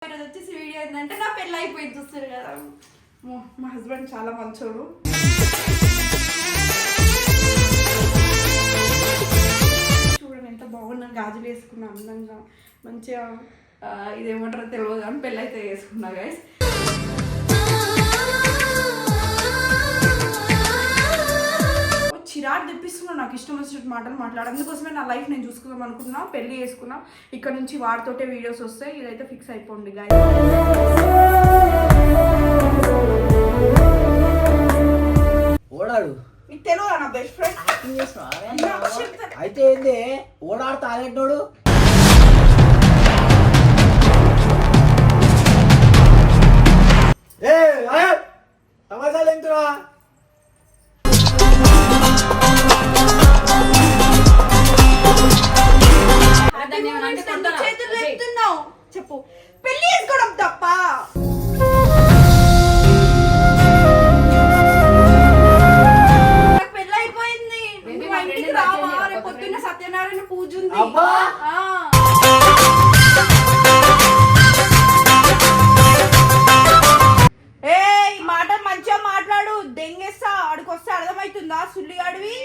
ఈరోజు వచ్చేసి వీడియో ఏంటంటే నా పెళ్ళి అయిపోయింది చూస్తారు కదా. మా హస్బెండ్ చాలా మంచోడు. చూడండి ఎంత బాగున్నాను, గాజులు వేసుకున్నా అందంగా మంచిగా. ఇదేమంటారో తెలియదు కానీ పెళ్ళి అయితే వేసుకున్నా గైస్. చిరాకు తెప్పిస్తున్నా, నాకు ఇష్టం వచ్చినట్టు మాటలు మాట్లాడాలి. అందుకోసమే నా లైఫ్ నేను చూసుకుందాం అనుకున్నా, పెళ్లి చేసుకున్నా. ఇక్కడ నుంచి వాడితోటే వీడియోస్ వస్తాయి. ఇదైతే ఫిక్స్ అయిపోండి గాయ్. ఓడాడు నీకు తెలియదా నా బెస్ట్ ఫ్రెండ్? అయితే ఏంది ఓడాడు తాగేటోడు. తమాషాలు ఎంతురా? చెప్పు, పెళ్లి చేసుకోవడం తప్ప? నాకు పెళ్లి అయిపోయింది. ఇంటికి రావా? రేపు పొద్దున్న సత్యనారాయణ పూజ ఉంది. ఈ మాట మంచిగా మాట్లాడు, దెంగేస్తా. ఆడికొస్తే అర్థమవుతుందా సుల్లి అడివి?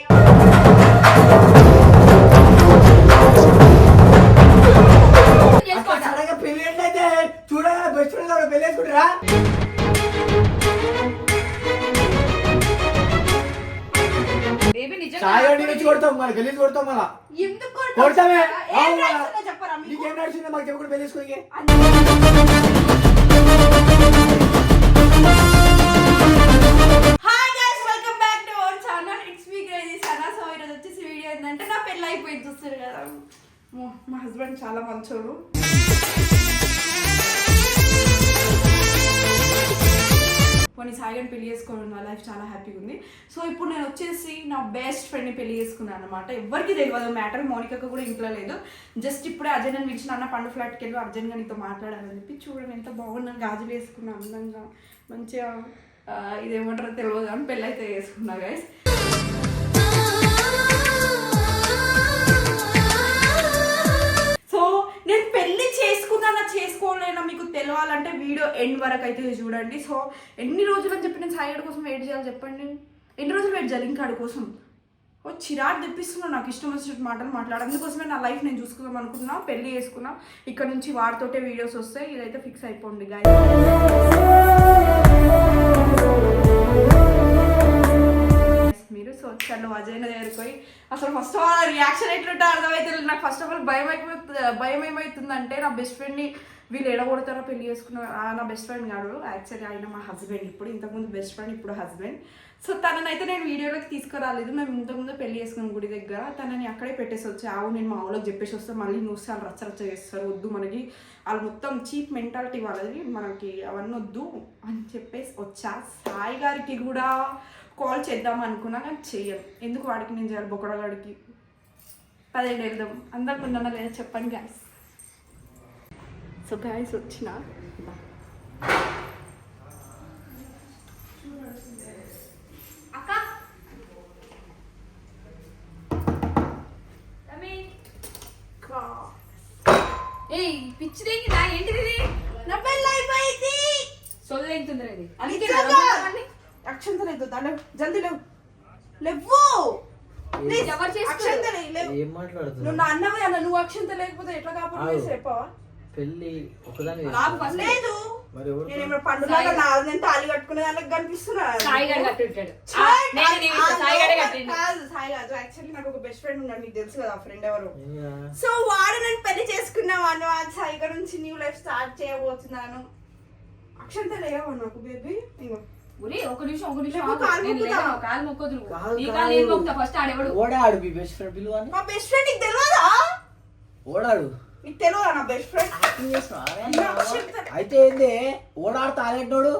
నా పెళ్ళి అయిపోయింది చూస్తారు కదా. మా హస్బెండ్ చాలా మంచోడు. కొన్ని సాయిగాని పెళ్లి చేసుకోవడం నా లైఫ్ చాలా హ్యాపీగా ఉంది. సో ఇప్పుడు నేను వచ్చేసి నా బెస్ట్ ఫ్రెండ్ని పెళ్లి చేసుకున్నాను అనమాట. ఎవరికి తెలియదు మ్యాటర్, మోనికకు కూడా ఇంట్లో లేదు. జస్ట్ ఇప్పుడే అర్జెంట్ అని పిలిచిన అన్న పండు ఫ్లాట్కి వెళ్ళి అర్జెంట్గా నీతో మాట్లాడాలని చెప్పి. చూడండి ఎంత బాగున్నాను, గాజులు వేసుకున్నాను అందంగా మంచిగా. ఇదేమంటారో తెలియదు కానీ పెళ్ళి అయితే వేసుకున్నా గైస్. నేను పెళ్లి చేసుకున్నానా చేసుకోలేనా మీకు తెలియాలంటే వీడియో ఎండ్ వరకు అయితే చూడండి. సో ఎన్ని రోజులు అని చెప్పి నేను సాయిగడ్ కోసం వెయిట్ చేయాలి చెప్పండి? ఎన్ని రోజులు వెయిట్ చేయాలి ఇంకా ఆడి కోసం? చిరాకు తెప్పిస్తున్నా, నాకు ఇష్టం వచ్చినట్టు మాటలు మాట్లాడాలి. అందుకోసమే నా లైఫ్ నేను చూసుకుందాం అనుకున్నా, పెళ్లి చేసుకున్నా. ఇక్కడ నుంచి వాడితోటే వీడియోస్ వస్తాయి. ఇదైతే ఫిక్స్ అయిపోండి గాయ్. మీరు సో వచ్చాను అజయ్ దగ్గరికి పోయి అసలు ఫస్ట్ ఆఫ్ ఆల్ రియాక్షన్ ఎట్లుంటే అర్థమైతే నాకు. ఫస్ట్ ఆఫ్ ఆల్ భయం ఏమవుతుందంటే నా బెస్ట్ ఫ్రెండ్ని వీళ్ళు ఎడగొడతారో పెళ్లి చేసుకున్నారు. నా బెస్ట్ ఫ్రెండ్ కాదు, యాక్చువల్లీ ఆయన మా హస్బెండ్. ఇప్పుడు ఇంతకుముందు బెస్ట్ ఫ్రెండ్, ఇప్పుడు హస్బెండ్. సో తననైతే నేను వీడియోలోకి తీసుకురాలేదు. మేము ఇంతకుముందు పెళ్లి చేసుకున్నాం గుడి దగ్గర. తనని అక్కడే పెట్టేసి వచ్చావు. నేను మా ఊళ్ళోకి చెప్పేసి వస్తాను, మళ్ళీ నువ్వు వాళ్ళు రచ్చ చేస్తారు, వద్దు మనకి వాళ్ళు మొత్తం చీప్ మెంటాలిటీ వాళ్ళది, మనకి అవన్నీ వద్దు అని చెప్పేసి వచ్చా. సాయి గారికి కూడా కాల్ చేద్దాం అనుకున్నా కానీ చెయ్యను. ఎందుకు వాడికి నేను చేయాలి? బొక్కడగాడికి 10 వెళ్దాం. అందరికి ఉన్నానా లేదా చెప్పండి గాయస్. సో గాయస్ వచ్చిన అక్క పిచ్చిదేంటి నా ఏంటిది? నా పెళ్ళి అయిపోయింది. సొల్లేంతుందిరా ఇది? అక్షంతలేదు దాని జల్దీ లేవు లేవు. నువ్వు నా అన్నవే అన్న, నువ్వు అక్షంత లేకపోతే ఎట్లా కాపాడు చెప్పవా? పెళ్లి ఒకదాని లేదు. నేను పండుగ నేను తాళి కట్టుకునే దానికి కనిపిస్తున్నా. యాక్చువల్లీ నాకు ఒక బెస్ట్ ఫ్రెండ్ ఉన్నాడు, మీకు తెలుసు కదా ఆ ఫ్రెండ్ ఎవరు. సో వాడు నేను పెళ్లి చేసుకున్నాను. సాయి గారి నుంచి న్యూ లైఫ్ స్టార్ట్ చేయబోతున్నాను. అక్షంత లేవా నాకు బేబీ? ఒక నిమిషం కాలు మొక్కొద్దు. ఫస్ట్ ఆడేవాడు ఓడాడు మీ బెస్ట్ ఫ్రెండ్ పిలువ. మా బెస్ట్ ఫ్రెండ్ నీకు తెలియదా? ఓడాడు నీకు తెలియదా నా బెస్ట్ ఫ్రెండ్? అయితే ఏంది ఓడాడు తాగేటోడు.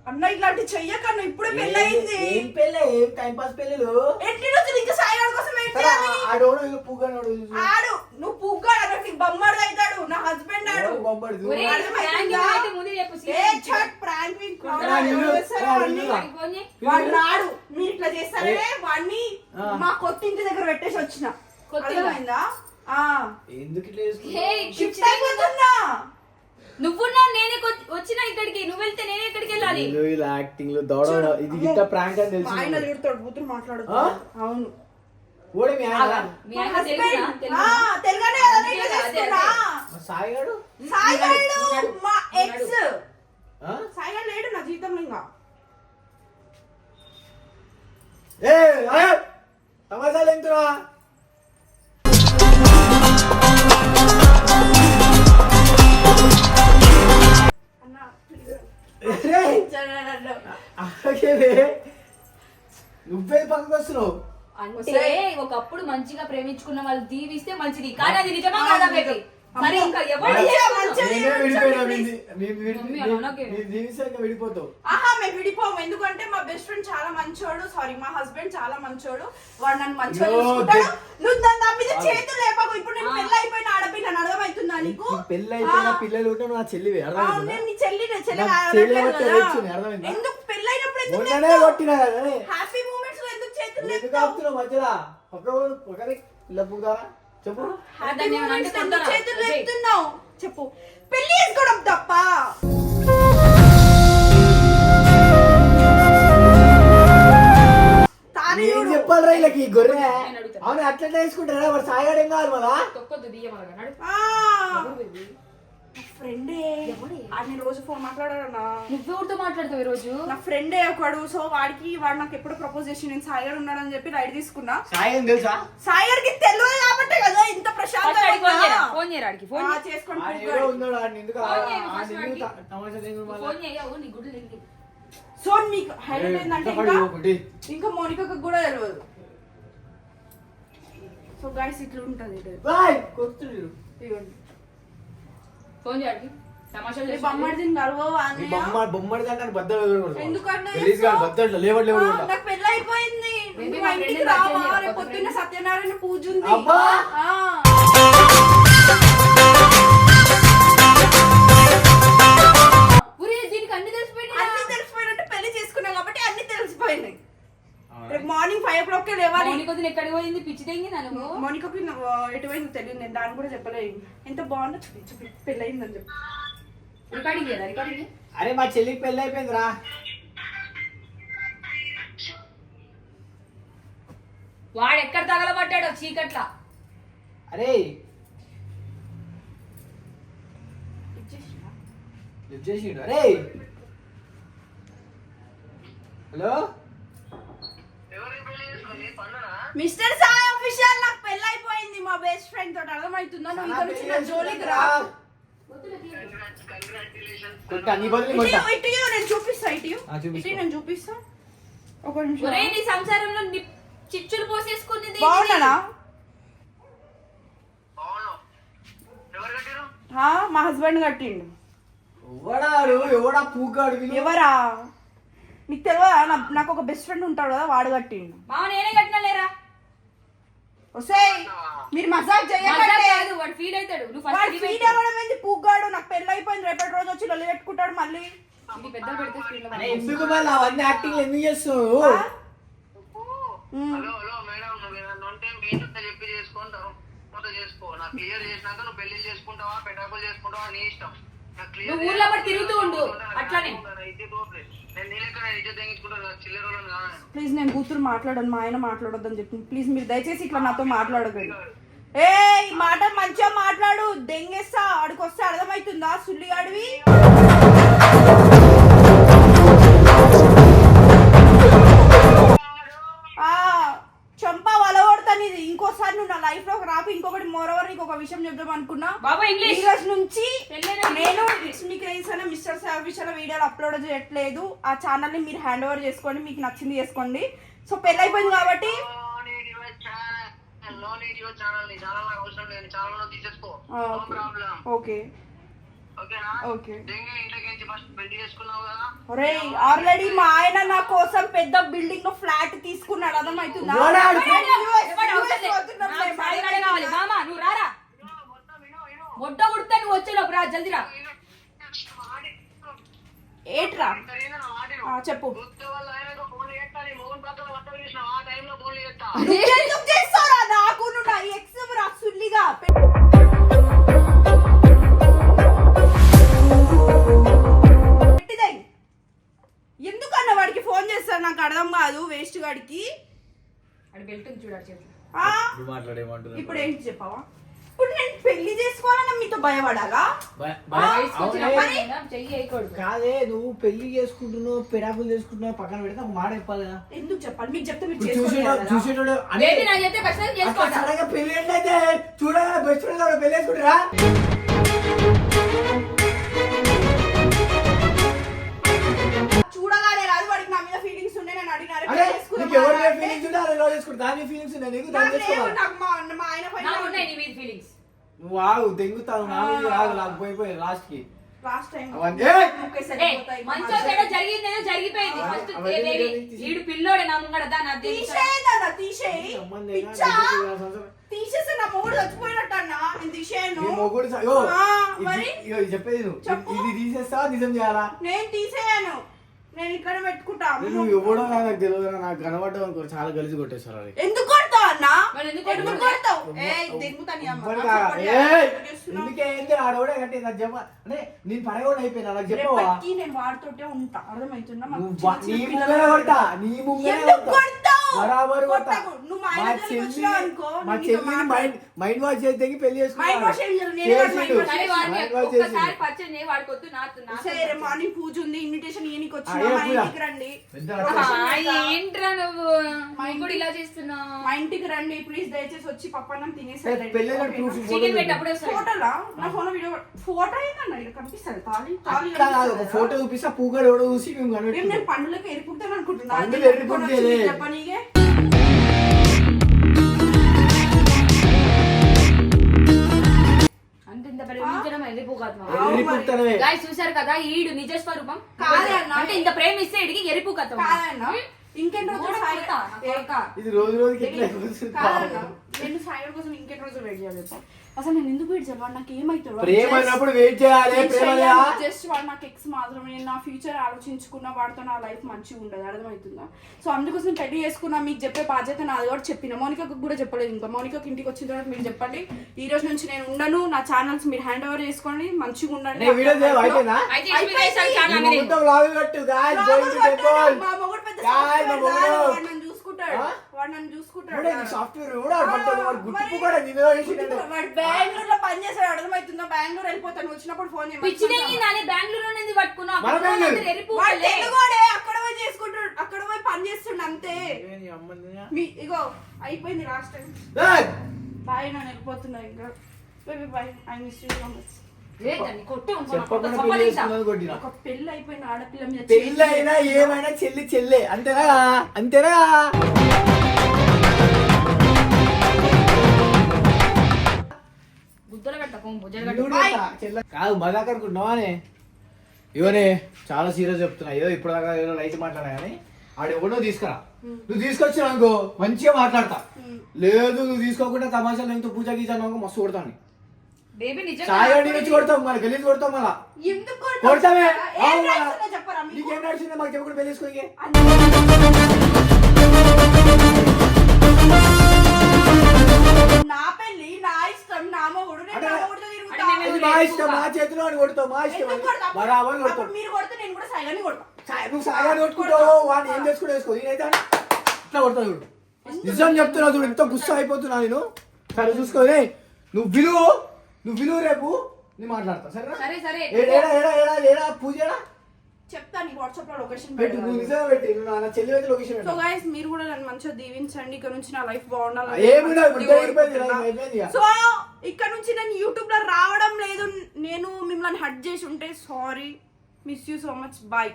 అన్న ఇట్లాంటి చెయ్యకన్నా, ఇప్పుడే పెళ్లి అయింది. ఏం పెళ్ళి? ఏం టైం పాస్ పెళ్ళిలు? ఎన్ని రోజులు ఇంకా సాయి గారి కోసం వెయిట్ చేయాలి? ఆడు నువ్వు పుగ్గాడు, నీకు బొమ్మడు అవుతాడు. నా హస్బెండ్ ఆడు వాడు రాడు. మీరు ఇట్లా చేస్తారే వాడిని మా కొత్త ఇంటి దగ్గర పెట్టేసి వచ్చిన. కొత్త ఇల్లు. అర్థమైందా? ఎందుకు ఇట్లా చేసుకుంటావు? హే, షిఫ్ట్ అయిపోతున్నా. నువ్వున్నావు, నేనే వచ్చినా ఇక్కడికి. నువ్వు వెళ్తే నేను ఎక్కడికి వెళ్ళాలి? ఇలా యాక్టింగ్ లో దౌడ ఇది గిట్ట ప్రాంక్ అని మా ఆయన తెలుసు. తిడతాడు, బూతులు మాట్లాడుతా. అవును. ఓడి మీ ఆయన మీ ఆయన తెలుగునా? తెలుగానే కదా నేను ఇట్లా అదే, చేస్తున్నా. సాయిగాడు సాయిగాడు మా ఎక్స్. ఆ? సాయిగాడు లేడు నా జీవితంలో ఇంకా. తమాషాలు ఎంతురా? అన్నా, నువ్వే పక్కకు వస్తున్నావు. అంటే ఒకప్పుడు మంచిగా ప్రేమించుకున్న వాళ్ళు దీవిస్తే మంచిది, కానీ అది నిజమా కాదా బేబీ? సరే ఇంకా ఎవరు నేనే విడిపోయినా మమ్మీ అలా అనకే. విడిపోతావు. ఆహా మేము విడిపోము, ఎందుకంటే మా బెస్ట్ ఫ్రెండ్ చాలా మంచోడు. సారీ, మా హస్బెండ్ చాలా మంచోడు. వాడు నన్ను మంచిగా అయ్యో, చూసుకుంటాడు. నువ్వు నా మీద చేతులు లేపకు. ఇప్పుడు నేను పెళ్ళి అయిపోయిన ఆడపిల్లని, అర్థమవుతుందా నీకు? పెళ్ళి అయిపోయిన పిల్లలు ఉంటే నా చెల్లివి అర్థమైందా? నేను నీ చెల్లి నా చెల్లి కొట్టే రేచుని, అర్థమైందా? ఎందుకు పెళ్ళైనప్పుడు ఎందుకు మొన్ననే కొట్టినా కదా. హ్యాపీ మూమెంట్స్ లో ఎందుకు చేతులు ఎందుకు ఆపుతున్నావు మధ్యలో? ఒకరి పిల్లపుగా చెప్పు. హ్యాపీ దాన్ని ఏమన్నా మూమెంట్స్ అంటే ఎందుకు కొంటారా? చేతులు అదే. లేపుతున్నావు? చెప్పు. పెళ్లి చేసుకోవడం తప్ప? ఏం చెప్పాలరా వీళ్ళకి ఈ గొర్రె? నేను అడుగుతా. అవును అట్లా వేసుకుంటారా? వాడు సాయిగాడు ఏం కావాలి మళ్ళా? తొక్కొద్దు బియ్యం అడగ. ఫ్రెండే నేను రోజు ఫోన్ మాట్లాడాడన్నా. నువ్వెవరితో మాట్లాడతావు ఈ రోజు? నా ఫ్రెండే ఒకడు. సో వాడు నాకు ఎప్పుడు ప్రపోజ్ చేసి నేను సాయిగాడు ఉన్నాడని చెప్పి రైడ్ తీసుకున్నా. సాయి ఏం తెలుసా? సాయిగాడికి తెలియదు కాబట్టి కదా ఇంత ఫస్ట్ ఆడికి ఫోన్ చేయరా? ఫోన్ చేయరా ఆడికి? ఫోన్ చేసుకోండి. ఆడు ఏదో ఉన్నాడు, ఆడిని ఎందుకు ఫోన్ చేయను, ఆడిని ఫస్ట్ ఎందుకు వాడికి. తమాషా చేయను మళ్ళా? ఫోన్ చేయవు, నీ గుడ్లు తిరిగి. సో మీకు హైలైట్ ఏంటంటే ఇంకా మోనికకు కూడా తెలియదు. సో గైస్ ఇట్లా ఉంటది. బాయ్ కొట్టుడు. ఇదిగోండి. ఫోన్ చేయడానికి తమాషాలు నీ చేసి బొమ్మడిదిని కలవవా నీ అన్నయ్య? బొమ్మడి దాన్ని బద్దలు ఎందుకంటే రిలీజ్ కాదు బద్దలు లేవట్ లేవట్ కొడతా. నాకు పెళ్ళి అయిపోయింది. Baby, నువ్వు మా ఇంటికి friend రావా? పరిచయం రేపు చేయరా? పొద్దున్న సత్యనారాయణ పూజ ఉంది. అబ్బా! ఆ. ఊరే దీనికి అన్ని తెలిసిపోయినాయి. అన్ని తెలిసిపోయినట్టు పెళ్లి చేసుకున్నాం కాబట్టి అన్ని తెలిసిపోయినాయి. రేపు మార్నింగ్ 5 o'clock లేవాలి. మౌనికొద్దు ఎక్కడికి పోయింది? పిచ్చి తెంగి నన్ను. మోనికకి ఎటువైంది తెలియదు. నేను దాన్ని కూడా చెప్పలేదు. ఎంత బాగుందో చూపి పెళ్ళయిందని చెప్పి. రికార్డింగ్ చేయరా? రికార్డింగ్ అరే మా చెల్లికి పెళ్ళి అయిపోయిందిరా. వాడు ఎక్కడ తగలబడ్డాడో చీకట్ల. అరే లిఫ్ట్ చేసిండు. అరే హలో మిస్టర్ సాయి ఆఫీషియల్, నాకు పెళ్ళి అయిపోయింది మా బెస్ట్ ఫ్రెండ్ తోటి. అర్థమవుతుందా? నువ్వు ఇక్కడ నుంచి నా జోలికి రా. కొట్టా నీ బదులు కొట్టా. ఇటు నేను చూపిస్తా. ఇటు చూపిస్తా. నేను చూపిస్తా. ఒక నిమిషం. ఒరే నీ సంసారంలో చిచ్చులు పోసేసుకునేది బాగున్నానా? మా హస్బెండ్ కట్టిండు. ఎవడాడు? ఎవడా పూగాడు? ఎవరా నీకు తెలియదా? నాకు ఒక బెస్ట్ ఫ్రెండ్ ఉంటాడు కదా, వాడు కట్టిండు. మామ నేనే కట్టినా లేరా? ఒసేయ్ మీరు మజాక్ చేయకండి. కాదు, వాడు ఫీల్ అవుతాడు. నువ్వు వాడు ఫస్ట్ ఫీల్ అవ్వడం ఏంది? పూగాడు. నాకు పెళ్ళి అయిపోయింది. రేపటి రోజు వచ్చి లొల్లి పెట్టుకుంటాడు మళ్ళీ. ఇది పెద్ద పెడితే ఫీల్ అరే ఎందుకు మళ్ళీ అవన్నీ యాక్టింగ్ ఎందుకు చేస్తున్నావు? హలో హలో మేడం, నువ్వు ఏదన్నా ఉంటే మీ ఇంట్లో చెప్పి చేసుకుంటావు మొత్తం చేసుకో. నాకు క్లియర్ చేసినాక నువ్వు పెళ్లి చేసుకుంటావా పెటాకులు చేసుకుంటావా నీ ఇష్టం. నాకు క్లియర్ నువ్వు ఊర్లో పడి తిరుగుతూ ఉండు అట్లానే. నేను నీ లెక్క ఇజ్జత్ తెగించుకుంటాను, చిల్లర వాళ్ళని కాదు నేను. ప్లీజ్ నేను కూతురు మాట్లాడను, మా ఆయన మాట్లాడొద్దని చెప్పింది. ప్లీజ్ మీరు దయచేసి ఇట్లా నాతో మాట్లాడకండి. ఏ ఈ మాట మంచిగా మాట్లాడు. దెంగేస్తా. ఆడికొస్తే అర్థమవుతుందా? సుల్లి అడివి. చంప వలగొడతాను. ఇది ఇంకోసారి నువ్వు నా లైఫ్ లో రాకు. ఇంకొకటి మోరవర్ నీకు ఒక విషయం చెప్దాం అనుకున్నా. బాబా ఇంగ్లీష్. ఈ రోజు నుంచి పెళ్ళైనా నేను ఇట్స్ మీ క్రేజ్ అనే మిస్టర్ సాఫీషియల్ వీడియోలు అప్లోడ్ చేయట్లేదు. ఆ ఛానల్ ని మీరు హ్యాండ్ ఓవర్ చేసుకోండి, మీకు నచ్చింది చేసుకోండి. సో పెళ్ళి అయిపోయింది కాబట్టి ఓకే ఓకే. ఆల్రెడీ మా ఆయన నా కోసం పెద్ద బిల్డింగ్ లో ఫ్లాట్ తీసుకున్నాడు. అర్థమవుతుందా? నువ్వు రారా మొట్ట ఉడితే నువ్వు వచ్చేలోపు రా, జల్దీ రా. ఏట్రా చెప్పు. ఎందుకు చేస్తారా? నాకు నువ్వు ఎక్స్ సుల్లిగా పెట్టిదై. ఎందుకన్నా వాడికి ఫోన్ చేస్తాను నాకు అర్థం కాదు. వేస్ట్ గాడికి అది బెల్ట్ చూడాలి చేతులు. మాట్లాడేమంటున్నా ఇప్పుడు ఏంటి చెప్పావా? ఇప్పుడు నేను పెళ్లి చేసుకోవాలన్నా మీతో భయపడాలా? చెయ్యి వేయకూడదు. కాదే నువ్వు పెళ్లి చేసుకుంటున్నావు పెడాకులు చేసుకుంటున్నావు పక్కన పెడితే ఒక మాట చెప్పాలి కదా. ఎందుకు చెప్పాలి? మీకు చెప్తే మీరు చూసేటోడు బేబీ నాకు చెప్తే ఖచ్చితంగా చేసుకోవాలి. సడన్గా పెళ్లి ఏంటైతే చూడగా బెస్ట్ ఫ్రెండ్ పెళ్లి చేసుకుంటారా? చూడగానే రాదు వాడికి నా మీద ఫీలింగ్స్ ఉండే నేను అడిగినారు అరే నీకు ఎవరి మీద ఫీలింగ్స్ ఉంటే అలా చేసుకుంటా. దాని ఫీలింగ్స్ ఉన్నాయి నీకు దాని చేసుకోవాలి. మా ఆయన పైన నాకు ఉన్నాయి నీ మీద ఫీలింగ్స్. నువ్వు ఆగు దెంగుతావు నా మీద రాగు నాకు పోయిపోయి లాస్ట్ కి లాస్ట్ టైం మంచిగా చెడ్డ జరిగిందేదో జరిగిపోయింది. ఫస్ట్ బేబీ ఈడు పిల్లోడే నా ముంగడ దాని అది తీసేస్తే నా మొగుడు చచ్చిపోయినట్టు అన్నా నేను తీసేయను. చెప్పేది నువ్వు ఇది తీసేస్తా నిజం చేయాలా? నేను తీసేయను. నేను ఇక్కడ పెట్టుకుంటా. నువ్వు ఎవడో నాకు తెలియదు. నాకు కనబడ్డావు అనుకో చాలా కలిసి కొట్టేస్తారు. అది ఎందుకు కొడతావు అన్నా? ఎందుకు కొడతావు? ఎందుకే ఆడోడే కట్టి నాకు చెప్ప అంటే నేను పడగోడు అయిపోయినా నాకు చెప్పవా? నేను వాడితోటే ఉంటా అర్థమవుతుందా? నీ ముంగనే కొడతా నీ ముంగనే బరాబర్ కొడతా. మా చెల్లిని మైండ్ వాష్ చేస్తే పెళ్లి మార్నింగ్ పూజ ఉంది ఇన్విటేషన్ ఇయనికి వచ్చిన రండి. ఏంట్రా నువ్వు కూడా ఇలా చేస్తున్నావు? మా ఇంటికి రండి ప్లీజ్ దయచేసి వచ్చి పప్పన్నం తినేసి ఫోటోలా నా ఫోన్ వీడియో ఫోటో ఏంటన్నా ఇక్కడ కనిపిస్తుంది తాళి ఫోటో చూపిస్తా పూగడు ఎవడో చూసి మేము కనిపెట్టి నేను పండుగకి ఎరిపుతాను అనుకుంటున్నా. చెప్పనీగే చూసారు కదా ఈడు నిజ స్వరూపం అంటే ఇంత ప్రేమిస్తే ఇడికి ఎరుపు కథ ఇంకెన్ని ఇది రోజు రోజుకి నేను సాయి కోసం ఇంకెన్ని రోజులు వెయిట్ చేయాలి. అసలు నేను ఎందుకు వెయిట్ చేయాలి? నాకు ఏమైతుంది? జస్ట్ వాడు నాకు ఎక్స్ మాత్రమే. నేను నా ఫ్యూచర్ ఆలోచించుకున్న వాడితో నా లైఫ్ మంచిగా ఉండదు అర్థమవుతుందా? సో అందుకోసం నేను పెళ్లి చేసుకున్నా. మీకు చెప్పే బాధ్యత నాది కూడా చెప్పిన. మోనికాకు కూడా చెప్పలేదు. ఇంకా మోనికాకి ఇంటికి వచ్చిన తర్వాత మీరు చెప్పండి ఈ రోజు నుంచి నేను ఉండను. నా ఛానల్స్ మీరు హ్యాండ్ ఓవర్ చేసుకోండి మంచిగా ఉండండి. బెంగళూరులో పని చేసాడు అర్థమవుతుందా? బెంగళూరు వెళ్ళిపోతాను వచ్చినప్పుడు ఫోన్ అక్కడ పోయి చేసుకుంటాడు అక్కడ పోయి పని చేస్తుండ అంతే. ఇగో అయిపోయింది లాస్ట్ టైం. బాయ్ నేను వెళ్ళిపోతున్నా ఇంకా baby bye. I miss you so much. ఒక పెళ్లి అయిపోయిన ఆడపిల్ల మీద పెళ్లి అయినా ఏమైనా చెల్లి చెల్లె అంతేనా అంతేనా? కాదు మజాక్ అనుకుంటున్నావానే? ఇవనే చాలా సీరియస్ చెప్తున్నా. ఏదో ఇప్పుడు దాకా ఏదో లైట్ మాట్లాడా కానీ ఆడు ఎవడో తీసుకురా. నువ్వు తీసుకొచ్చినా అనుకో మంచిగా మాట్లాడతా. లేదు నువ్వు తీసుకోకుండా తమాషాలు ఎంతో పూజ గీజా మస్తు కొడతాను. సాయి వచ్చి కొడతాం మన గలీజ్ కొడతాం మళ్ళా కొడతామే. నీకేం నడిచిందో మాకు చెప్పకుండా పెళ్లి చేసుకో. నా పెళ్లి నా ఇష్టం నా మొగుడు మా ఇష్టం మా చేతిలో అని కొడతావు మా ఇష్టం బరాబర్ కొడతావు. మీరు కొడితే నేను కూడా సాయిగాని కొడతా. నువ్వు సాయిగాని కొట్టుకుంటావు వాడిని ఏం చేసుకుంటూ వేసుకో. నేనైతే ఇట్లా కొడతావు చూడు. నిజం చెప్తున్నా చూడు ఎంత గుస్సా అయిపోతున్నా నేను. సరే చూసుకోని నువ్వు విలువ రేపు నేను మాట్లాడతా సరేనా? పూజ చెప్తా నీకు వాట్సాప్ లో లొకేషన్ పెట్టు. నువ్వు నిజంగా పెట్టి నా చెల్లి అయితే లొకేషన్ పెట్టు. సో గైస్ మీరు కూడా నన్ను మంచిగా దీవించండి. ఇక్కడ నుంచి నా లైఫ్ బాగుండాలి. సో ఇక్కడ నుంచి నేను యూట్యూబ్ లో రావడం లేదు. నేను మిమ్మల్ని హర్ట్ చేసి ఉంటే sorry. Miss you so much. Bye.